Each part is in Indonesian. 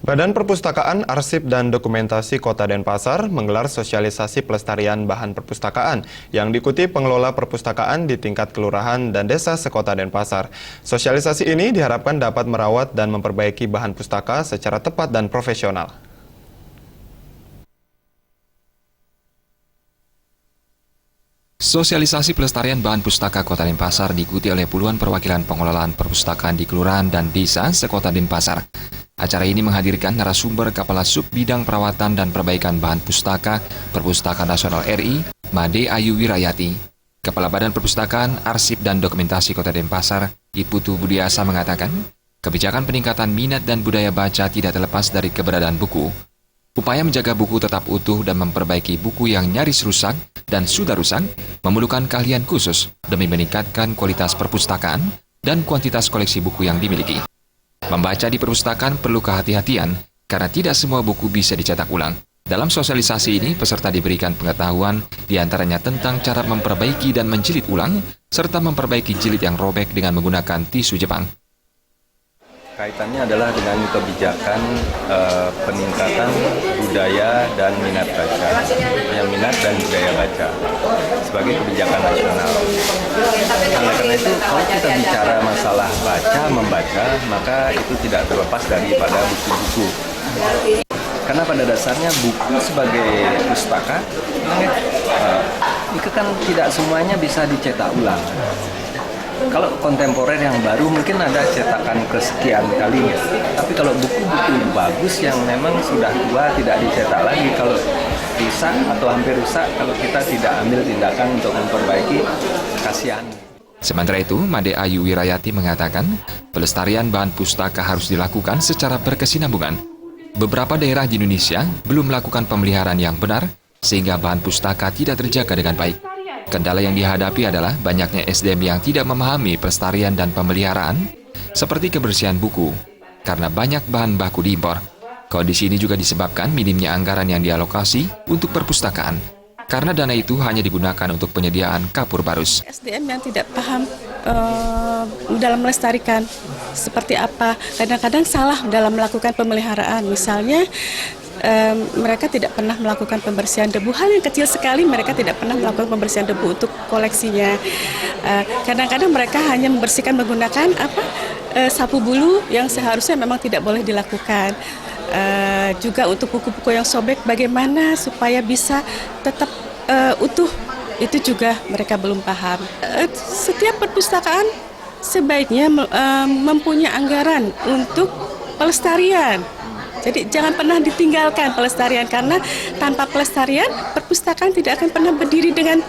Badan Perpustakaan, Arsip, dan Dokumentasi Kota Denpasar menggelar sosialisasi pelestarian bahan perpustakaan yang diikuti pengelola perpustakaan di tingkat kelurahan dan desa sekota Denpasar. Sosialisasi ini diharapkan dapat merawat dan memperbaiki bahan pustaka secara tepat dan profesional. Sosialisasi pelestarian bahan pustaka Kota Denpasar diikuti oleh puluhan perwakilan pengelolaan perpustakaan di kelurahan dan desa sekota Denpasar. Acara ini menghadirkan narasumber Kepala Sub Bidang Perawatan dan Perbaikan Bahan Pustaka Perpustakaan Nasional RI, Made Ayu Wirayati. Kepala Badan Perpustakaan, Arsip, dan Dokumentasi Kota Denpasar, Iputu Budiasa mengatakan, kebijakan peningkatan minat dan budaya baca tidak terlepas dari keberadaan buku. Upaya menjaga buku tetap utuh dan memperbaiki buku yang nyaris rusak dan sudah rusak memerlukan keahlian khusus demi meningkatkan kualitas perpustakaan dan kuantitas koleksi buku yang dimiliki. Membaca di perpustakaan perlu kehati-hatian karena tidak semua buku bisa dicetak ulang. Dalam sosialisasi ini, peserta diberikan pengetahuan diantaranya tentang cara memperbaiki dan menjilid ulang, serta memperbaiki jilid yang robek dengan menggunakan tisu Jepang. Kaitannya adalah dengan kebijakan peningkatan budaya dan minat baca, minat dan budaya baca sebagai kebijakan nasional. Oleh karena itu, kalau kita bicara masalah membaca, maka itu tidak terlepas daripada buku-buku. Karena pada dasarnya buku sebagai pustaka itu kan tidak semuanya bisa dicetak ulang. Kalau kontemporer yang baru mungkin ada cetakan kesekian kalinya. Tapi kalau buku-buku bagus yang memang sudah tua tidak dicetak lagi, kalau rusak atau hampir rusak, kalau kita tidak ambil tindakan untuk memperbaiki, kasihan. Sementara itu, Made Ayu Wirayati mengatakan, pelestarian bahan pustaka harus dilakukan secara berkesinambungan. Beberapa daerah di Indonesia belum melakukan pemeliharaan yang benar, sehingga bahan pustaka tidak terjaga dengan baik. Kendala yang dihadapi adalah banyaknya SDM yang tidak memahami pelestarian dan pemeliharaan, seperti kebersihan buku, karena banyak bahan baku diimpor. Kondisi ini juga disebabkan minimnya anggaran yang dialokasi untuk perpustakaan, karena dana itu hanya digunakan untuk penyediaan kapur barus. SDM yang tidak paham dalam melestarikan seperti apa, kadang-kadang salah dalam melakukan pemeliharaan. Misalnya, mereka tidak pernah melakukan pembersihan debu. Hal yang kecil sekali, mereka tidak pernah melakukan pembersihan debu untuk koleksinya. Kadang-kadang mereka hanya membersihkan menggunakan sapu bulu yang seharusnya memang tidak boleh dilakukan. Juga untuk buku-buku yang sobek, bagaimana supaya bisa tetap utuh, itu juga mereka belum paham. Setiap perpustakaan sebaiknya mempunyai anggaran untuk pelestarian. Jadi jangan pernah ditinggalkan pelestarian, karena tanpa pelestarian perpustakaan tidak akan pernah berdiri dengan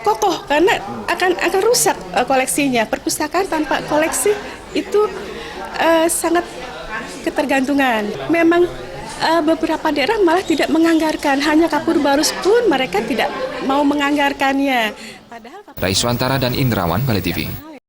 kokoh, karena akan rusak koleksinya. Perpustakaan tanpa koleksi itu sangat ketergantungan. Memang beberapa daerah malah tidak menganggarkan, hanya kapur barus pun mereka tidak mau menganggarkannya. Raiswantara dan Indrawan, Bali TV.